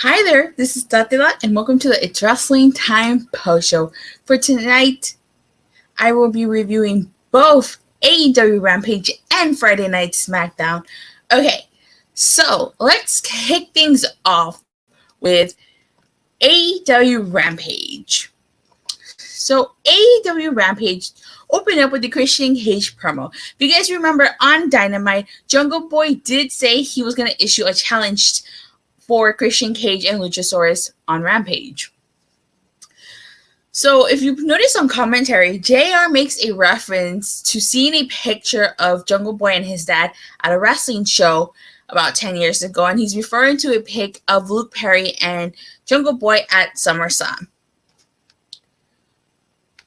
Hi there, this is Datila, and welcome to the It's Wrestling Time post show. For tonight, I will be reviewing both AEW Rampage and Friday Night Smackdown. Okay, so let's kick things off with AEW Rampage. So AEW Rampage opened up with the Christian Cage promo. If you guys remember on Dynamite, Jungle Boy did say he was going to issue a challenge for Christian Cage and Luchasaurus on Rampage. So if you notice on commentary, JR makes a reference to seeing a picture of Jungle Boy and his dad at a wrestling show about 10 years ago, and he's referring to a pic of Luke Perry and Jungle Boy at SummerSlam.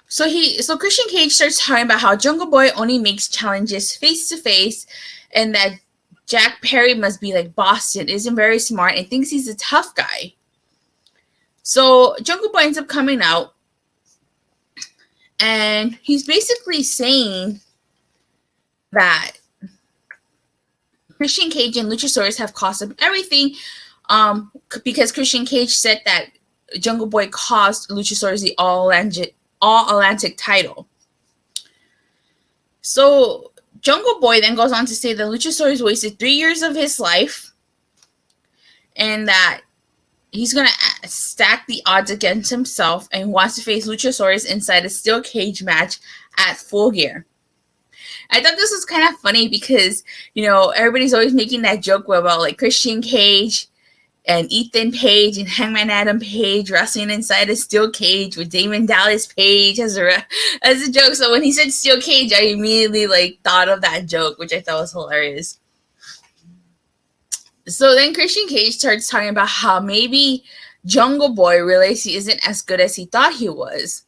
So Christian Cage starts talking about how Jungle Boy only makes challenges face to face, and that Jack Perry must be like Boston, isn't very smart, and thinks he's a tough guy. So Jungle Boy ends up coming out, and he's basically saying that Christian Cage and Luchasaurus have cost him everything, because Christian Cage said that Jungle Boy cost Luchasaurus the All-Atlantic title. So Jungle Boy then goes on to say that Luchasaurus wasted 3 years of his life, and that he's going to stack the odds against himself and wants to face Luchasaurus inside a steel cage match at Full Gear. I thought this was kind of funny because, everybody's always making that joke about like Christian Cage and Ethan Page and Hangman Adam Page wrestling inside a steel cage with Damon Dallas Page as a joke. So when he said steel cage, I immediately thought of that joke, which I thought was hilarious. So then Christian Cage starts talking about how maybe Jungle Boy realized he isn't as good as he thought he was,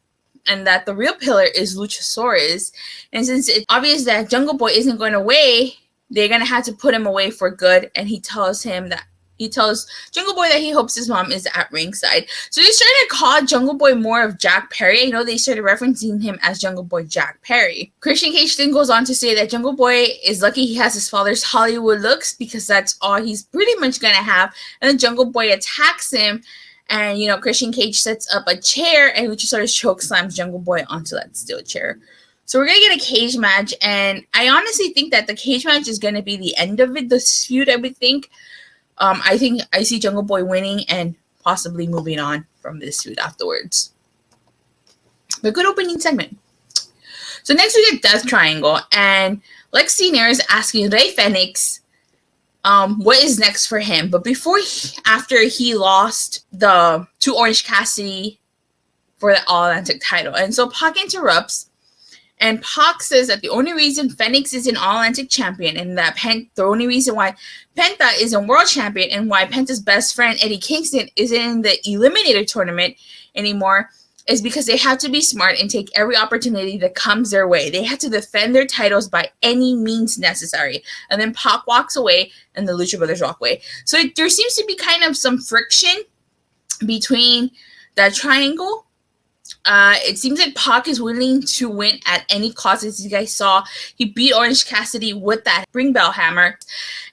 and that the real pillar is Luchasaurus. And since it's obvious that Jungle Boy isn't going away, they're going to have to put him away for good. And he tells Jungle Boy that he hopes his mom is at ringside. So they started to call Jungle Boy more of Jack Perry. They started referencing him as Jungle Boy Jack Perry. Christian Cage then goes on to say that Jungle Boy is lucky he has his father's Hollywood looks, because that's all he's pretty much going to have. And then Jungle Boy attacks him, and, Christian Cage sets up a chair, and Luchasaurus chokeslams Jungle Boy onto that steel chair. So we're going to get a cage match, and I honestly think that the cage match is going to be the end of it, this feud, I would think. I think I see Jungle Boy winning and possibly moving on from this feud afterwards. But good opening segment. So next we get Death Triangle, and Lacey is asking Rey Fenix what is next for him. But after he lost to Orange Cassidy for the All-Atlantic title. And so Pac interrupts, and Pac says that the only reason Fenix is an All-Atlantic champion, and that the only reason why Penta is a world champion, and why Penta's best friend Eddie Kingston isn't in the Eliminator tournament anymore, is because they have to be smart and take every opportunity that comes their way. They have to defend their titles by any means necessary. And then Pac walks away, and the Lucha Brothers walk away. So there seems to be kind of some friction between that triangle. It seems like Pac is willing to win at any cost. As you guys saw, he beat Orange Cassidy with that ring bell hammer,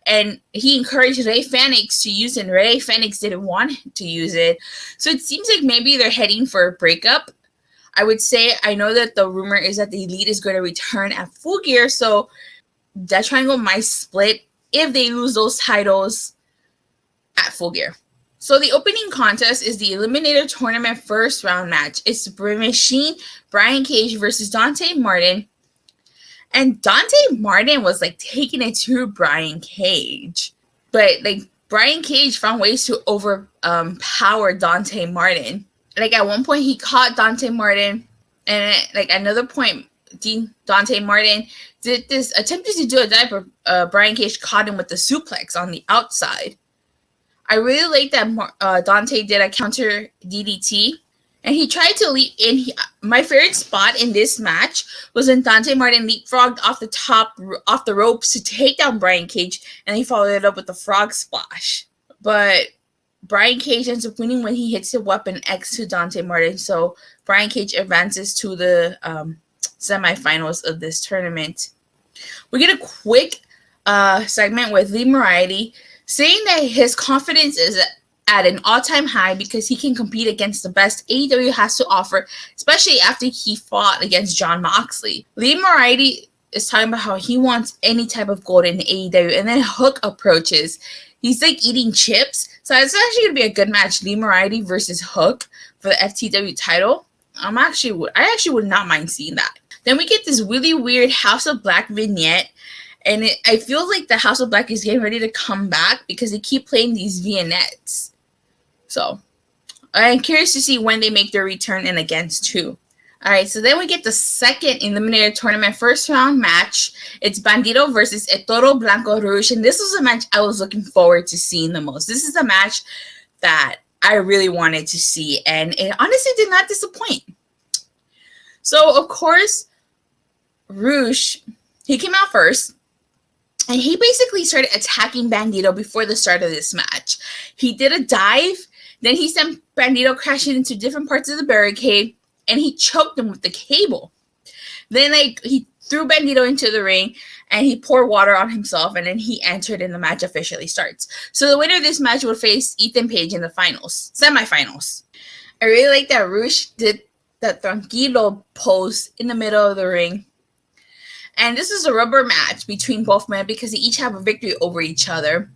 and he encouraged Rey Fenix to use it, and Rey Fenix didn't want to use it. So it seems like maybe they're heading for a breakup. I would say, I know that the rumor is that the Elite is going to return at Full Gear, so that triangle might split if they lose those titles at Full Gear. So the opening contest is the Eliminator Tournament first round match. It's the Machine, Brian Cage versus Dante Martin. And Dante Martin was taking it to Brian Cage. But Brian Cage found ways to overpower Dante Martin. At one point he caught Dante Martin, and another point Dante Martin attempted to do a dive, but Brian Cage caught him with the suplex on the outside. I really like that Dante did a counter DDT, and he tried to leap in. My favorite spot in this match was when Dante Martin leapfrogged off the ropes to take down Brian Cage, and he followed it up with a frog splash. But Brian Cage ends up winning when he hits the Weapon X to Dante Martin, so Brian Cage advances to the semifinals of this tournament. We get a quick segment with Lee Moriarty saying that his confidence is at an all-time high because he can compete against the best AEW has to offer, especially after he fought against Jon Moxley. Lee Moriarty is talking about how he wants any type of gold in AEW, and then Hook approaches. He's like eating chips. So it's actually going to be a good match, Lee Moriarty versus Hook for the FTW title. I actually would not mind seeing that. Then we get this really weird House of Black vignette. And I feel like the House of Black is getting ready to come back because they keep playing these vignettes. So, I'm curious to see when they make their return and against who. Alright, so then we get the second Eliminator tournament first round match. It's Bandido versus El Toro Blanco Rouge. And this was a match I was looking forward to seeing the most. This is a match that I really wanted to see. And it honestly did not disappoint. So, of course, Rouge, he came out first. And he basically started attacking Bandido before the start of this match. He did a dive. Then he sent Bandido crashing into different parts of the barricade. And he choked him with the cable. Then he threw Bandido into the ring. And he poured water on himself. And then he entered and the match officially starts. So the winner of this match would face Ethan Page in the semifinals. I really like that Rouge did that tranquilo pose in the middle of the ring. And this is a rubber match between both men because they each have a victory over each other.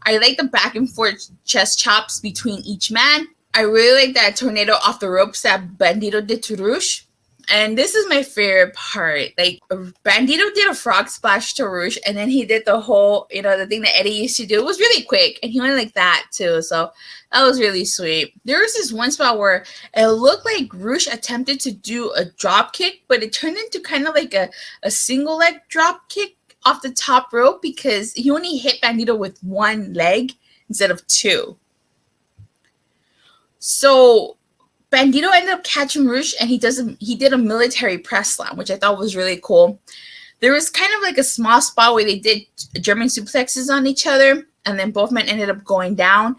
I like the back and forth chest chops between each man. I really like that tornado off the ropes that Bandido did to Rouge. And this is my favorite part. Like, Bandido did a frog splash to Rouge, and then he did the whole, the thing that Eddie used to do. It was really quick, and he went like that, too. So that was really sweet. There was this one spot where it looked like Rouge attempted to do a drop kick, but it turned into kind of like a single leg drop kick off the top rope because he only hit Bandido with one leg instead of two. So Bandido ended up catching Rouge, and he did a military press slam, which I thought was really cool. There was kind of like a small spot where they did German suplexes on each other, and then both men ended up going down.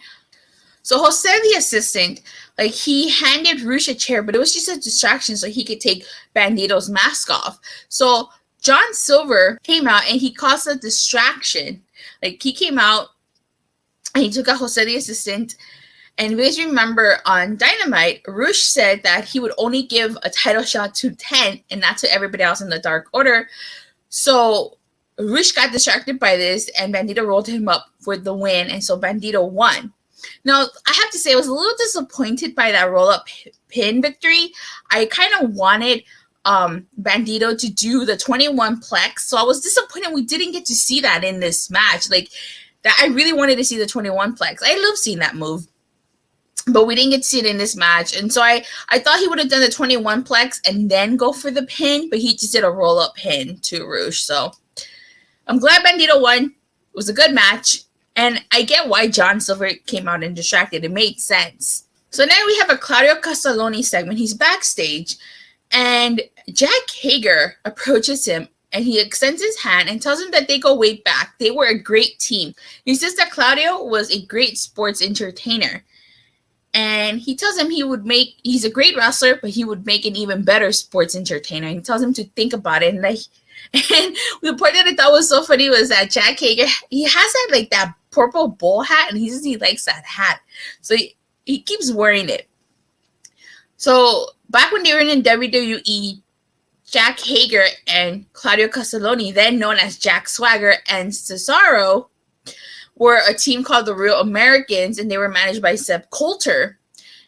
So Jose, the assistant, he handed Rouge a chair, but it was just a distraction so he could take Bandido's mask off. So John Silver came out, and he caused a distraction. He came out, and he took out Jose, the assistant. And you guys remember on Dynamite, Rouge said that he would only give a title shot to 10 and not to everybody else in the Dark Order. So Rouge got distracted by this, and Bandido rolled him up for the win, and so Bandido won. Now, I have to say, I was a little disappointed by that roll-up pin victory. I kind of wanted Bandido to do the 21 plex, so I was disappointed we didn't get to see that in this match. I really wanted to see the 21 plex. I love seeing that move. But we didn't get to see it in this match. And so I thought he would have done the 21 plex and then go for the pin. But he just did a roll-up pin to Rouge. So I'm glad Bandido won. It was a good match. And I get why John Silver came out and distracted. It made sense. So now we have a Claudio Castagnoli segment. He's backstage. And Jack Hager approaches him. And he extends his hand and tells him that they go way back. They were a great team. He says that Claudio was a great sports entertainer. And he tells him he's a great wrestler, but he would make an even better sports entertainer. And he tells him to think about it. And the part that I thought was so funny was that Jack Hager, he has that purple bowl hat, and he says he likes that hat. So he keeps wearing it. So back when they were in WWE, Jack Hager and Claudio Castagnoli, then known as Jack Swagger and Cesaro, were a team called the Real Americans, and they were managed by Seb Coulter.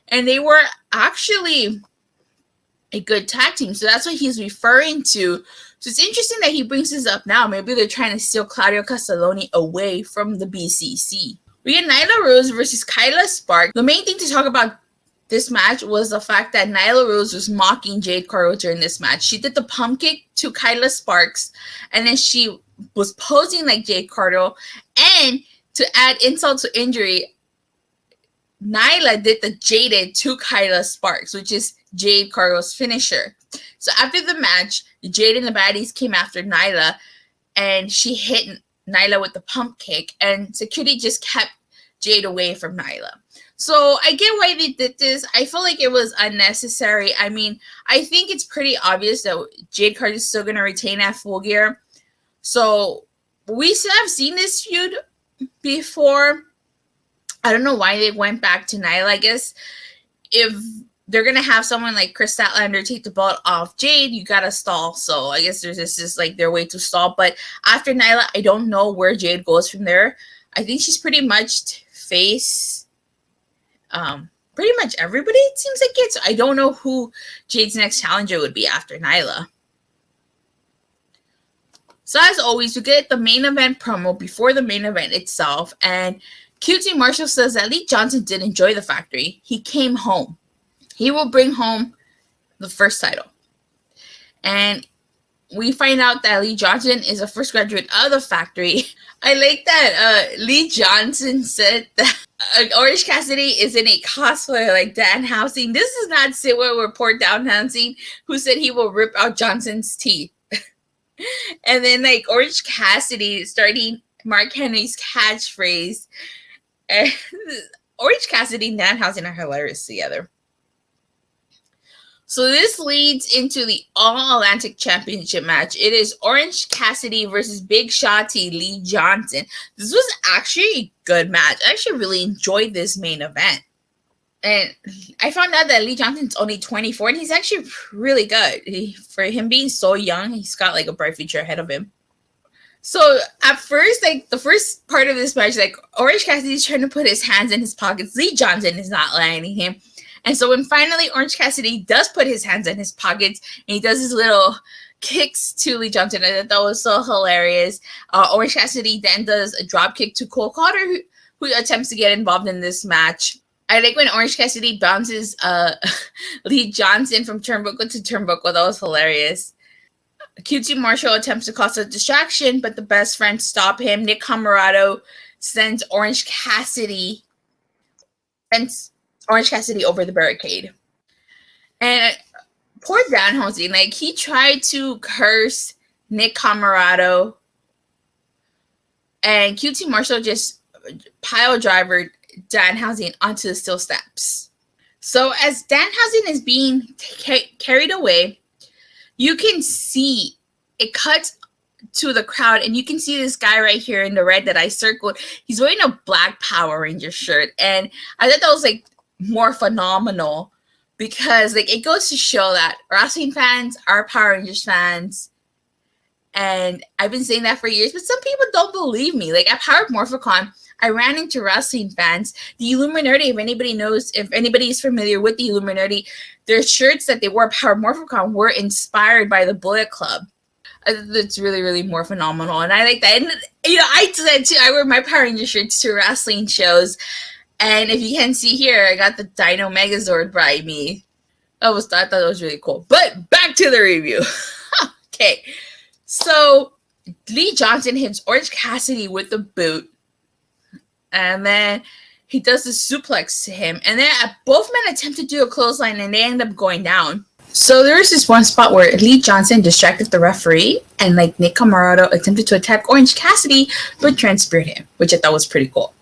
And they were actually a good tag team. So that's what he's referring to. So it's interesting that he brings this up now. Maybe they're trying to steal Claudio Castagnoli away from the BCC. We had Nyla Rose versus Kyla Sparks. The main thing to talk about this match was the fact that Nyla Rose was mocking Jade Cargill during this match. She did the pump kick to Kyla Sparks, and then she was posing like Jade Cargill, and to add insult to injury, Nyla did the Jaded to Kyla Sparks, which is Jade Cargill's finisher. So after the match, Jade and the baddies came after Nyla, and she hit Nyla with the pump kick, and security just kept Jade away from Nyla. So I get why they did this. I feel like it was unnecessary. I mean, I think it's pretty obvious that Jade Cargill is still going to retain at Full Gear. So we have seen this feud before, I don't know why they went back to Nyla. I guess if they're going to have someone like Chris Statlander take the belt off Jade, you got to stall. So I guess there's just like their way to stall. But after Nyla, I don't know where Jade goes from there. I think she's pretty much face pretty much everybody, it seems like it. So I don't know who Jade's next challenger would be after Nyla. So as always, we get the main event promo before the main event itself. And QT Marshall says that Lee Johnson did enjoy the factory. He came home. He will bring home the first title. And we find out that Lee Johnson is a first graduate of the factory. I like that Lee Johnson said that Orange Cassidy is in a cosplay like Danhausen. This is not Sidwell Report Danhausen, who said he will rip out Johnson's teeth. And then like Orange Cassidy starting Mark Henry's catchphrase. And Orange Cassidy and Danhausen are hilarious together. So this leads into the All-Atlantic Championship match. It is Orange Cassidy versus Big Shotzi Lee Johnson. This was actually a good match. I actually really enjoyed this main event. And I found out that Lee Johnson's only 24, and he's actually really good. For him being so young, he's got like a bright future ahead of him. So at first, like the first part of this match, like Orange Cassidy's trying to put his hands in his pockets. Lee Johnson is not letting him. And so when finally Orange Cassidy does put his hands in his pockets and he does his little kicks to Lee Johnson, I thought that was so hilarious. Orange Cassidy then does a drop kick to Cole Carter, who attempts to get involved in this match. I like when Orange Cassidy bounces Lee Johnson from turnbuckle to turnbuckle. That was hilarious. QT Marshall attempts to cause a distraction, but the best friends stop him. Nick Comoroto sends Orange Cassidy over the barricade. And poor Danhausen, like he tried to curse Nick Comoroto, and QT Marshall just pile driver Danhausen onto the steel steps. So as Danhausen is being carried away, you can see it cuts to the crowd, and you can see this guy right here in the red that I circled. He's wearing a black Power Ranger shirt, and I thought that was like more phenomenal because like it goes to show that wrestling fans are Power Rangers fans. And I've been saying that for years, but some people don't believe me. Like at Power Morphicon, I ran into wrestling fans. The Illuminati, if anybody is familiar with the Illuminati, their shirts that they wore at Power Morphicon were inspired by the Bullet Club. That's really, really more phenomenal. And I like that. And, I do that too. I wear my Power Ranger shirts to wrestling shows. And if you can see here, I got the Dino Megazord by me. I thought that was really cool. But back to the review. Okay. So Lee Johnson hits Orange Cassidy with the boot. And then he does the suplex to him. And then both men attempt to do a clothesline and they end up going down. So there was this one spot where Lee Johnson distracted the referee. And like Nick Comoroto attempted to attack Orange Cassidy, but transferred him, which I thought was pretty cool.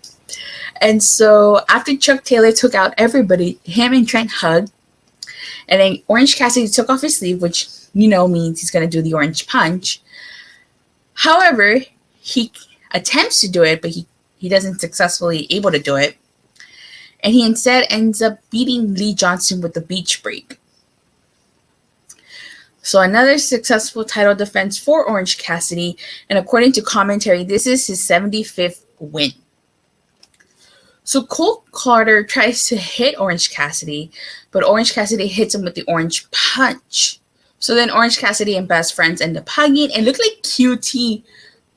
And so after Chuck Taylor took out everybody, him and Trent hugged. And then Orange Cassidy took off his sleeve, which means he's going to do the orange punch. However, he attempts to do it, but he doesn't successfully able to do it. And he instead ends up beating Lee Johnson with the beach break. So another successful title defense for Orange Cassidy. And according to commentary, this is his 75th win. So Cole Carter tries to hit Orange Cassidy, but Orange Cassidy hits him with the orange punch. So then Orange Cassidy and Best Friends end up hugging. It looked like QT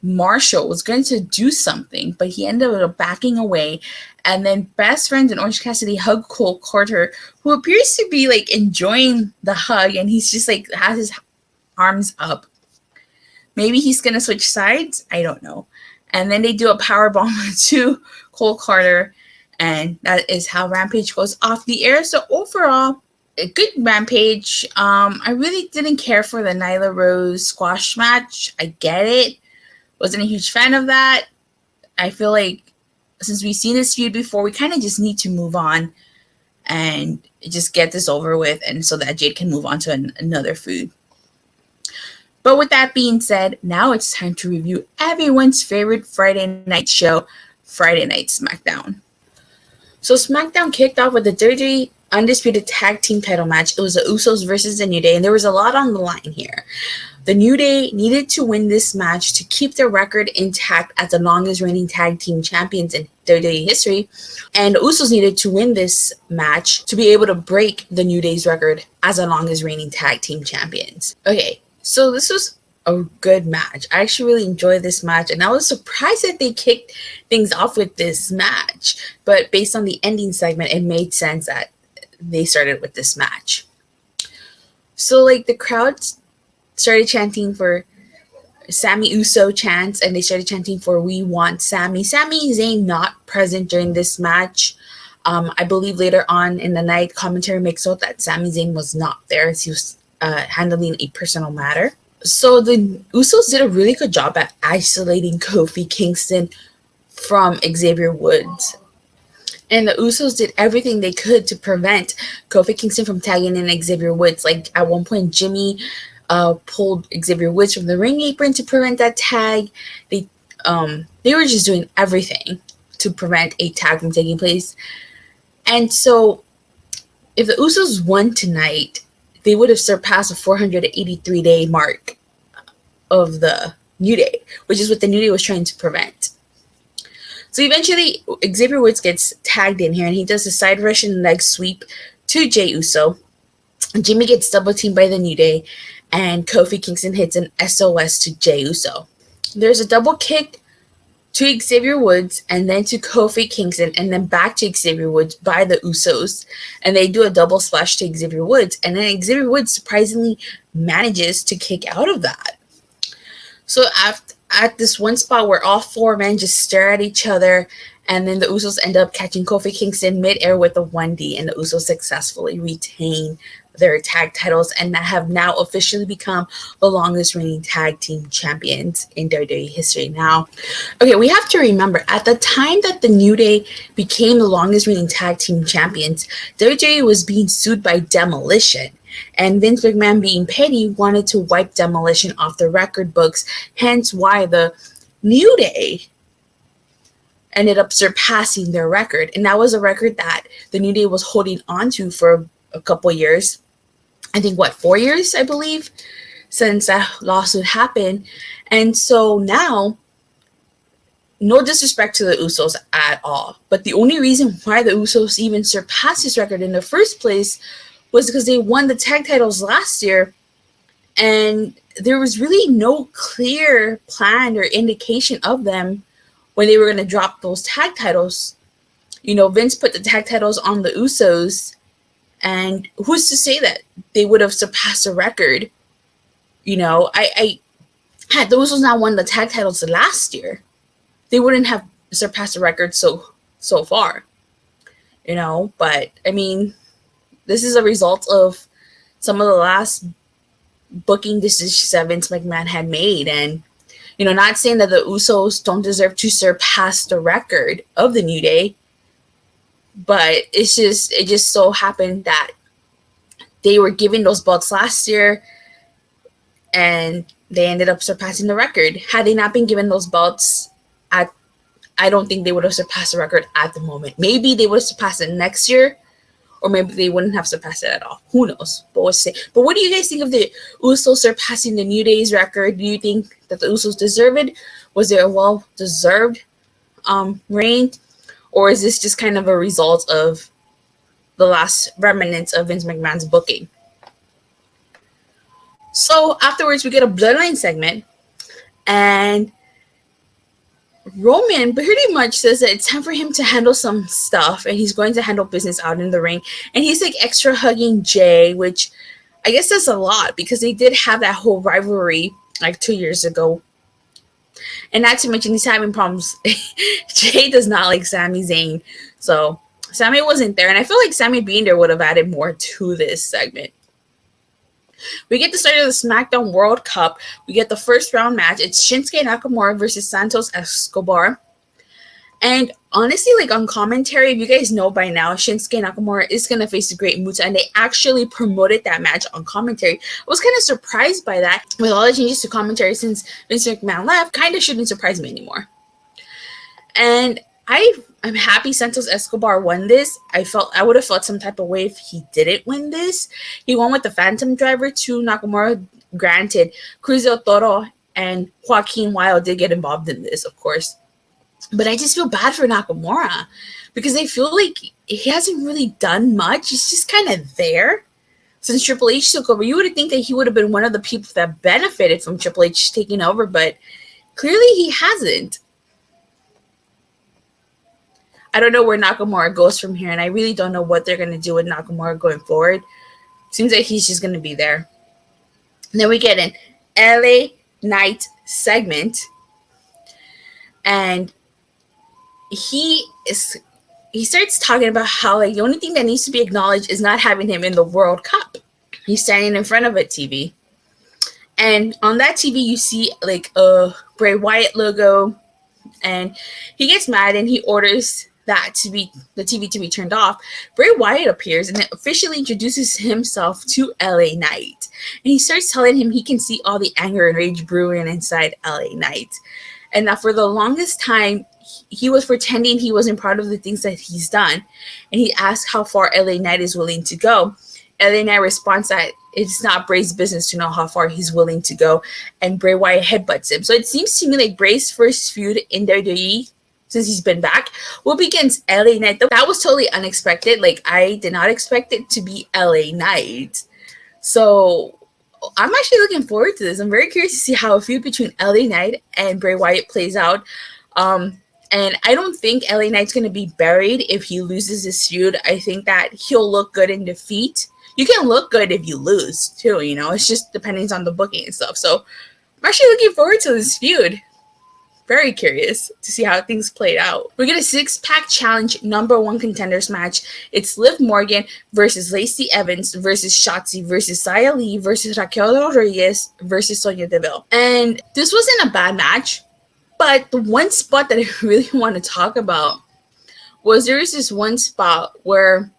Marshall was going to do something, but he ended up backing away. And then Best Friends and Orange Cassidy hug Cole Carter, who appears to be like enjoying the hug, and he's just like has his arms up. Maybe he's going to switch sides. I don't know. And then they do a powerbomb to Cole Carter. And that is how Rampage goes off the air. So overall, a good Rampage. I really didn't care for the Nyla Rose squash match. I get it. Wasn't a huge fan of that. I feel like since we've seen this feud before, we kind of just need to move on and just get this over with, and so that Jade can move on to another feud. But with that being said, now it's time to review everyone's favorite Friday night show, Friday Night Smackdown. So SmackDown kicked off with the WWE Undisputed Tag Team title match. It was the Usos versus the New Day, and there was a lot on the line here. The New Day needed to win this match to keep their record intact as the longest reigning tag team champions in WWE history, and the Usos needed to win this match to be able to break the New Day's record as the longest reigning tag team champions. Okay, so this was a good match. I actually really enjoyed this match, and I was surprised that they kicked things off with this match, but based on the ending segment, it made sense that they started with this match. So like the crowd started chanting for Sami Uso chants, and they started chanting for "We want Sami." Sami Zayn not present during this match. I believe later on in the night, commentary makes out that Sami Zayn was not there as he was handling a personal matter. So the Usos did a really good job at isolating Kofi Kingston from Xavier Woods. And the Usos did everything they could to prevent Kofi Kingston from tagging in Xavier Woods. Like at one point, Jimmy pulled Xavier Woods from the ring apron to prevent that tag. They were just doing everything to prevent a tag from taking place. And so if the Usos won tonight, they would have surpassed the 483-day mark of the New Day, which is what the New Day was trying to prevent. So eventually, Xavier Woods gets tagged in here, and he does a side Russian leg sweep to Jey Uso. Jimmy gets double teamed by the New Day, and Kofi Kingston hits an SOS to Jey Uso. There's a double kick to Xavier Woods, and then to Kofi Kingston, and then back to Xavier Woods by the Usos. And they do a double splash to Xavier Woods, and then Xavier Woods surprisingly manages to kick out of that. So at this one spot where all four men just stare at each other, and then the Usos end up catching Kofi Kingston mid-air with a 1D, and the Usos successfully retain their tag titles and have now officially become the longest reigning tag team champions in WWE history. Now, okay, we have to remember, at the time that the New Day became the longest reigning tag team champions, WWE was being sued by Demolition. And Vince McMahon, being petty, wanted to wipe Demolition off the record books, hence why the New Day ended up surpassing their record. And that was a record that the New Day was holding on to for a couple years. I think, 4 years, I believe, since that lawsuit happened. And so now, no disrespect to the Usos at all, but the only reason why the Usos even surpassed this record in the first place was because they won the tag titles last year, and there was really no clear plan or indication of them when they were going to drop those tag titles. You know, Vince put the tag titles on the Usos, and who's to say that they would have surpassed the record? You know, I had the Usos not won the tag titles last year, they wouldn't have surpassed the record so far. You know, but I mean, this is a result of some of the last booking decisions that Vince McMahon had made. And, you know, not saying that the Usos don't deserve to surpass the record of the New Day, but it just so happened that they were given those belts last year and they ended up surpassing the record. Had they not been given those belts, I don't think they would have surpassed the record at the moment. Maybe they would have surpassed it next year, or maybe they wouldn't have surpassed it at all. Who knows? But what do you guys think of the Usos surpassing the New Day's record? Do you think that the Usos deserve it? Was it a well-deserved reign? Or is this just kind of a result of the last remnants of Vince McMahon's booking? So afterwards, we get a Bloodline segment, and Roman pretty much says that it's time for him to handle some stuff, and he's going to handle business out in the ring. And he's like extra hugging Jey, which I guess says a lot because they did have that whole rivalry like 2 years ago. And not to mention he's having problems. Jey does not like Sami Zayn. So Sami wasn't there, and I feel like Sami being there would have added more to this segment. We get the start of the Smackdown World Cup. We get the first round match. It's Shinsuke Nakamura versus Santos Escobar. And honestly, like on commentary, if you guys know by now, Shinsuke Nakamura is going to face the Great Muta, and they actually promoted that match on commentary. I was kind of surprised by that. With all the changes to commentary since Vince McMahon left, kind of shouldn't surprise me anymore. And I'm happy Santos Escobar won this. I would have felt some type of way if he didn't win this. He won with the Phantom Driver to Nakamura. Granted, Cruz del Toro and Joaquin Wilde did get involved in this, of course. But I just feel bad for Nakamura because I feel like he hasn't really done much. He's just kind of there. Since Triple H took over, you would think that he would have been one of the people that benefited from Triple H taking over, but clearly he hasn't. I don't know where Nakamura goes from here, and I really don't know what they're going to do with Nakamura going forward. Seems like he's just going to be there. And then we get an LA Knight segment, and he starts talking about how like the only thing that needs to be acknowledged is not having him in the World Cup. He's standing in front of a TV, and on that TV you see like a Bray Wyatt logo, and he gets mad and he orders the TV to be turned off. Bray Wyatt appears and officially introduces himself to LA Knight, and he starts telling him he can see all the anger and rage brewing inside LA Knight, and that for the longest time he was pretending he wasn't proud of the things that he's done, and he asks how far LA Knight is willing to go. LA Knight responds that it's not Bray's business to know how far he's willing to go, and Bray Wyatt headbutts him. So it seems to me like Bray's first feud in WWE since he's been back will be against LA Knight. That was totally unexpected. Like, I did not expect it to be LA Knight. So I'm actually looking forward to this. I'm very curious to see how a feud between LA Knight and Bray Wyatt plays out. And I don't think LA Knight's going to be buried if he loses this feud. I think that he'll look good in defeat. You can look good if you lose, too, you know. It's just depending on the booking and stuff. So I'm actually looking forward to this feud. Very curious to see how things played out. We get a 6-pack challenge #1 contenders match. It's Liv Morgan versus Lacey Evans versus Shotzi versus Xia Li versus Raquel Rodriguez versus Sonya Deville. And this wasn't a bad match, but the one spot that I really want to talk about was there is this one spot where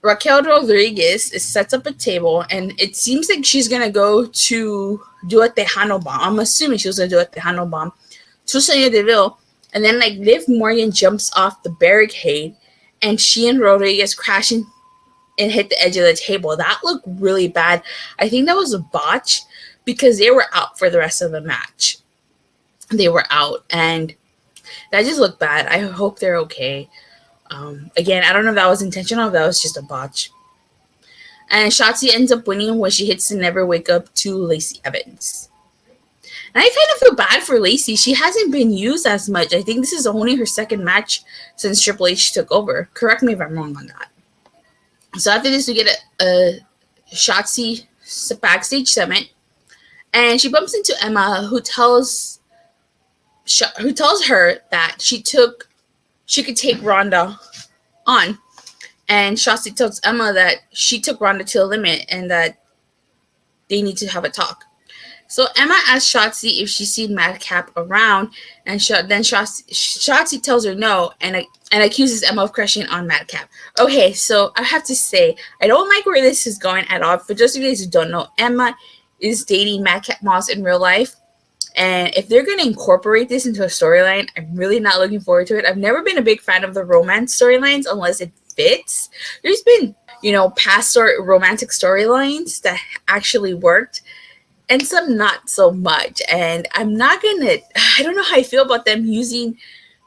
Raquel Rodriguez sets up a table, and it seems like she's going to go to do a Tejano bomb. I'm assuming she was going to do a Tejano bomb to Sonya Deville, and then like Liv Morgan jumps off the barricade, and she and Rodriguez crashing and hit the edge of the table. That looked really bad. I think that was a botch because they were out for the rest of the match. They were out, and that just looked bad. I hope they're okay. Again, I don't know if that was intentional or if that was just a botch. And Shotzi ends up winning when she hits the Never Wake Up to Lacey Evans. And I kind of feel bad for Lacey. She hasn't been used as much. I think this is only her second match since Triple H took over. Correct me if I'm wrong on that. So after this, we get a Shotzi backstage segment, and she bumps into Emma, who tells her that she could take Ronda on, and Shotzi tells Emma that she took Ronda to the limit and that they need to have a talk. So Emma asks Shotzi if she's seen Madcap around, and then Shotzi tells her no, and accuses Emma of crushing on Madcap. Okay, so I have to say, I don't like where this is going at all. For just you guys who don't know, Emma is dating Madcap Moss in real life. And if they're going to incorporate this into a storyline, I'm really not looking forward to it. I've never been a big fan of the romance storylines unless it fits. There's been, past romantic storylines that actually worked, and some not so much. And I don't know how I feel about them using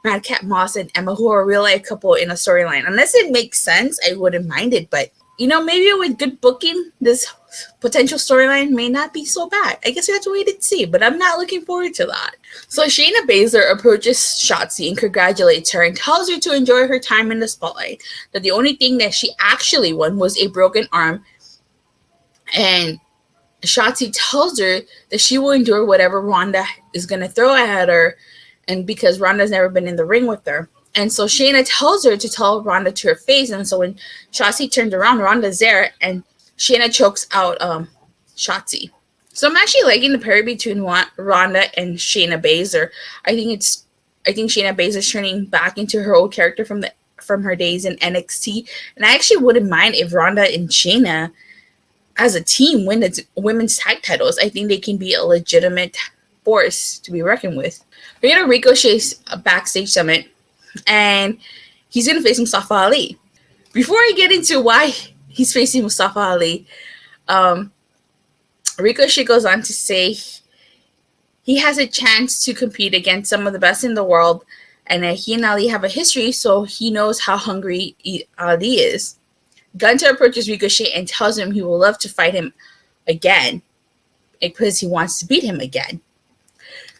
Madcap Moss and Emma, who are a real life couple, in a storyline. Unless it makes sense, I wouldn't mind it. But, maybe with good booking, this potential storyline may not be so bad. I guess we have to wait and see, but I'm not looking forward to that. So Shayna Baszler approaches Shotzi and congratulates her and tells her to enjoy her time in the spotlight, that the only thing that she actually won was a broken arm. And Shotzi tells her that she will endure whatever Ronda is going to throw at her, and because Ronda's never been in the ring with her. And so Shayna tells her to tell Ronda to her face, and so when Shotzi turns around, Ronda's there, and Shayna chokes out Shotzi. So I'm actually liking the pair between Ronda and Shayna Baszler. I think Shayna Baszler's turning back into her old character from her days in NXT, and I actually wouldn't mind if Ronda and Shayna as a team win the women's tag titles. I think they can be a legitimate force to be reckoned with. We get a Ricochet backstage summit, and he's going to face Mustafa Ali. Before I get into why he's facing Mustafa Ali, Ricochet goes on to say he has a chance to compete against some of the best in the world, and that he and Ali have a history, so he knows how hungry Ali is. Gunter approaches Ricochet and tells him he will love to fight him again because he wants to beat him again.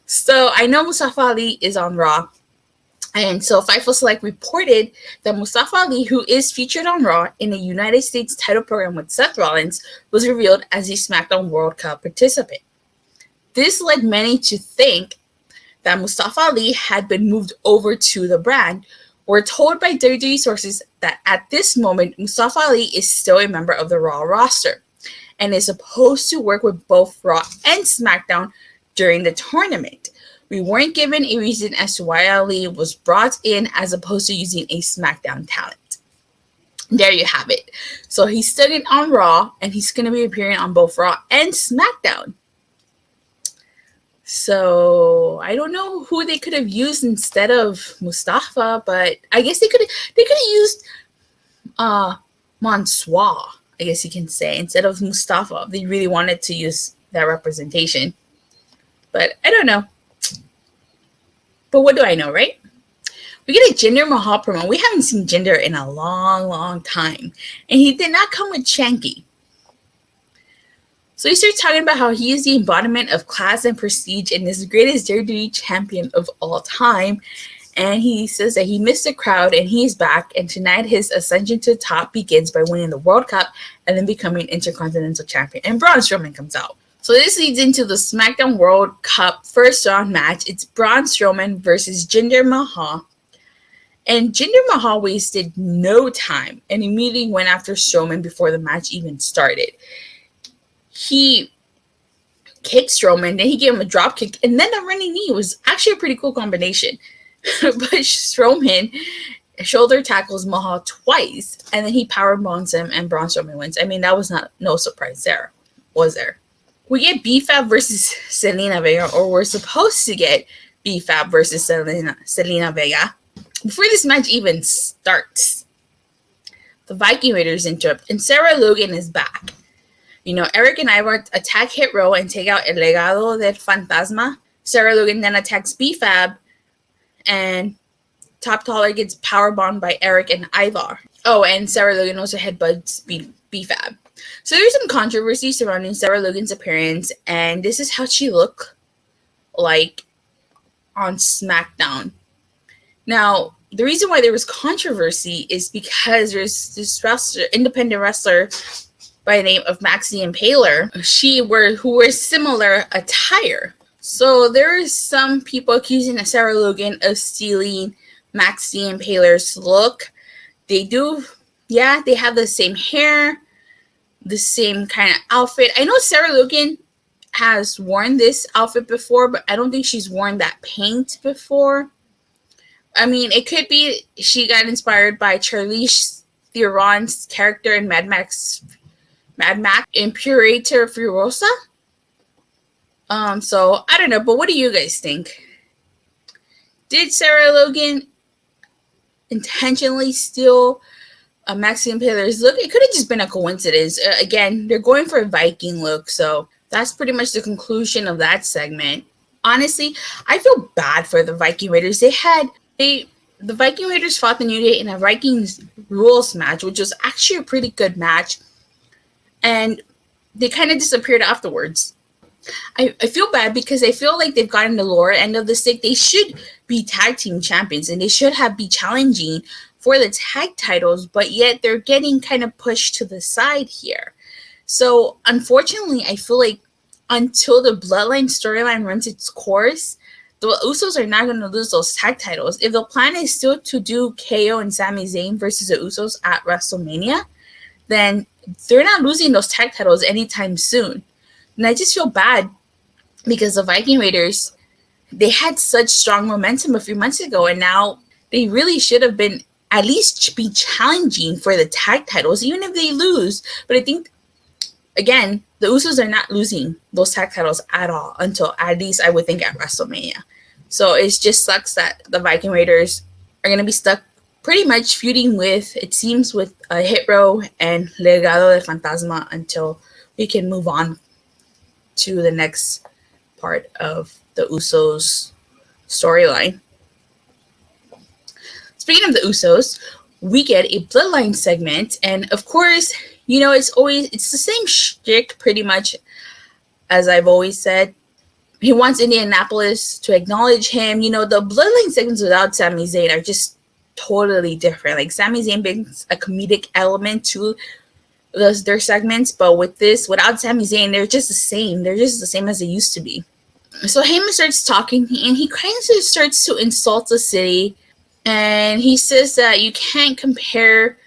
So I know Mustafa Ali is on Raw, and so Fightful Select reported that Mustafa Ali, who is featured on Raw in a United States title program with Seth Rollins, was revealed as a SmackDown World Cup participant. This led many to think that Mustafa Ali had been moved over to the brand. We're told by WWE sources that at this moment, Mustafa Ali is still a member of the Raw roster and is supposed to work with both Raw and SmackDown during the tournament. We weren't given a reason as to why Ali was brought in as opposed to using a SmackDown talent. There you have it. So he's studying on Raw, and he's going to be appearing on both Raw and SmackDown. So I don't know who they could have used instead of Mustafa, but I guess they could have used Mansoor, I guess you can say, instead of Mustafa. They really wanted to use that representation. But I don't know. But what do I know, right? We get a Jinder Mahal promo. We haven't seen Jinder in a long, long time. And he did not come with Shanky. So he starts talking about how he is the embodiment of class and prestige and is the greatest WWE champion of all time. And he says that he missed the crowd and he's back. And tonight his ascension to the top begins by winning the World Cup and then becoming Intercontinental Champion. And Braun Strowman comes out. So this leads into the Smackdown World Cup first round match. It's Braun Strowman versus Jinder Mahal. And Jinder Mahal wasted no time and immediately went after Strowman before the match even started. He kicked Strowman, then he gave him a drop kick, and then a running knee. It was actually a pretty cool combination. But Strowman shoulder tackles Mahal twice, and then he powerbombs him, and Braun Strowman wins. I mean, that was no surprise there, was there? We get B-Fab versus Zelina Vega, or we're supposed to get B-Fab versus Zelina Vega. Before this match even starts, the Viking Raiders interrupt, and Sarah Logan is back. You know, Eric and Ivar attack Hit Row and take out El Legado del Fantasma. Sarah Logan then attacks B-Fab, and Top Dollar gets powerbombed by Eric and Ivar. Oh, and Sarah Logan also headbutts B-Fab. So there's some controversy surrounding Sarah Logan's appearance, and this is how she looked like on SmackDown. Now, the reason why there was controversy is because there's this independent wrestler by the name of Maxie Impaler, who wears similar attire. So there is some people accusing Sarah Logan of stealing Maxie Impaler's look. They do, yeah, they have the same hair, the same kind of outfit. I know Sarah Logan has worn this outfit before, but I don't think she's worn that paint before. I mean, it could be she got inspired by Charlize Theron's character in Mad Max Imperator Furiosa. So I don't know, but what do you guys think? Did Sarah Logan intentionally steal Maxie Impaler's look? It could have just been a coincidence. Again, they're going for a Viking look, so that's pretty much the conclusion of that segment. Honestly, I feel bad for the Viking Raiders. The Viking Raiders fought the New Day in a Vikings rules match, which was actually a pretty good match. And they kind of disappeared afterwards. I feel bad because I feel like they've gotten the lower end of the stick. They should be tag team champions and they should be challenging for the tag titles, but yet they're getting kind of pushed to the side here. So unfortunately, I feel like until the Bloodline storyline runs its course, the Usos are not going to lose those tag titles. If the plan is still to do KO and Sami Zayn versus the Usos at WrestleMania, then they're not losing those tag titles anytime soon. And I just feel bad because the Viking Raiders, they had such strong momentum a few months ago, and now they really should have been at least be challenging for the tag titles, even if they lose. But I think, again, the Usos are not losing those tag titles at all until at least I would think at WrestleMania. So it just sucks that the Viking Raiders are going to be stuck pretty much feuding with, it seems, with Hit Row and Legado del Fantasma until we can move on to the next part of the Usos storyline. Speaking of the Usos, we get a Bloodline segment, and of course, you know, it's the same shtick pretty much as I've always said. He wants Indianapolis to acknowledge him. You know, the Bloodline segments without Sami Zayn are just totally different. Like, Sami Zayn brings a comedic element to their segments, but with this, without Sami Zayn, they're just the same. They're just the same as they used to be. So Heyman starts talking, and he kind of starts to insult the city, and he says that you can't compare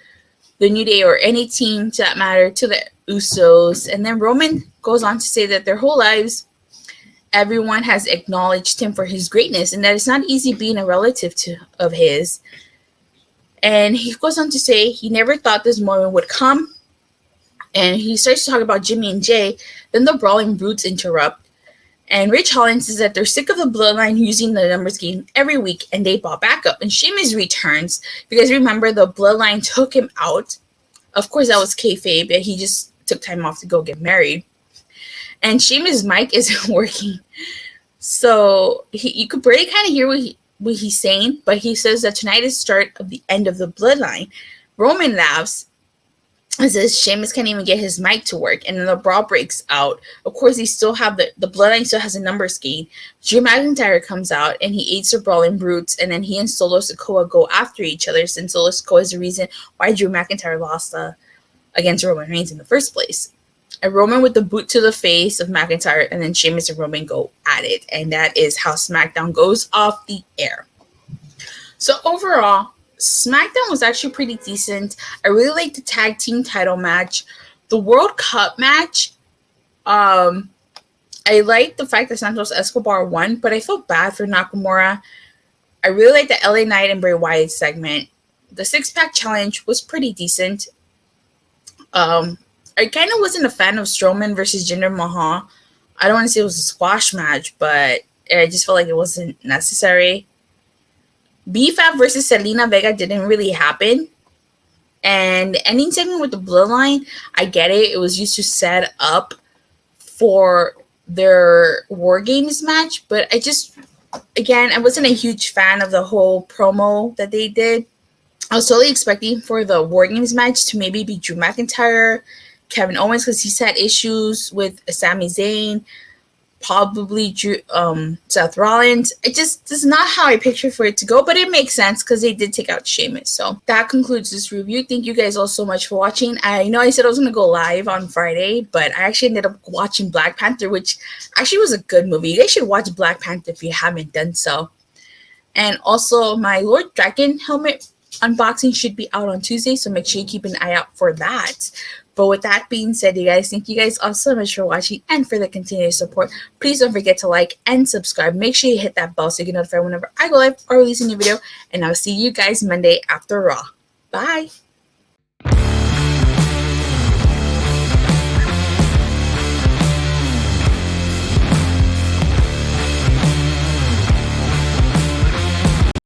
the New Day or any team to that matter to the Usos. And then Roman goes on to say that their whole lives, everyone has acknowledged him for his greatness, and that it's not easy being a relative of his. And he goes on to say he never thought this moment would come. And he starts to talk about Jimmy and Jay. Then the Brawling Brutes interrupt. And Rich Holland says that they're sick of the Bloodline using the numbers game every week, and they bought back up. And Sheamus returns because remember, the Bloodline took him out. Of course, that was kayfabe. He just took time off to go get married. And Sheamus' mic isn't working. So you could barely kind of hear what he's saying, but he says that tonight is the start of the end of the Bloodline. Roman laughs and says Sheamus can't even get his mic to work, and then the brawl breaks out. Of course, they still have the Bloodline still has a numbers game. Drew McIntyre comes out, and he aids the Brawling Brutes, and then he and Solo Sikoa go after each other, since Solo Sikoa is the reason why Drew McIntyre lost against Roman Reigns in the first place. And Roman with the boot to the face of McIntyre, and then Sheamus and Roman go at it, and that is how SmackDown goes off the air. So overall, SmackDown was actually pretty decent. I really liked the tag team title match. The World Cup match, I liked the fact that Santos Escobar won, but I felt bad for Nakamura. I really liked the LA Knight and Bray Wyatt segment. The six-pack challenge was pretty decent. I kind of wasn't a fan of Strowman versus Jinder Mahal. I don't want to say it was a squash match, but I just felt like it wasn't necessary. B-Fab versus Zelina Vega didn't really happen. And the ending segment with the Bloodline, I get it. It was used to set up for their War Games match. But I wasn't a huge fan of the whole promo that they did. I was totally expecting for the War Games match to maybe be Drew McIntyre, Kevin Owens, because he's had issues with Sami Zayn, probably Seth Rollins. It just is not how I pictured for it to go, but it makes sense because they did take out Sheamus. So that concludes this review. Thank you guys all so much for watching. I know I said I was going to go live on Friday, but I actually ended up watching Black Panther, which actually was a good movie. You guys should watch Black Panther if you haven't done so. And also, my Lord Dragon helmet unboxing should be out on Tuesday, so make sure you keep an eye out for that. But with that being said, you guys, thank you guys all so much for watching and for the continued support. Please don't forget to like and subscribe. Make sure you hit that bell so you get notified whenever I go live or release a new video. And I'll see you guys Monday after Raw. Bye.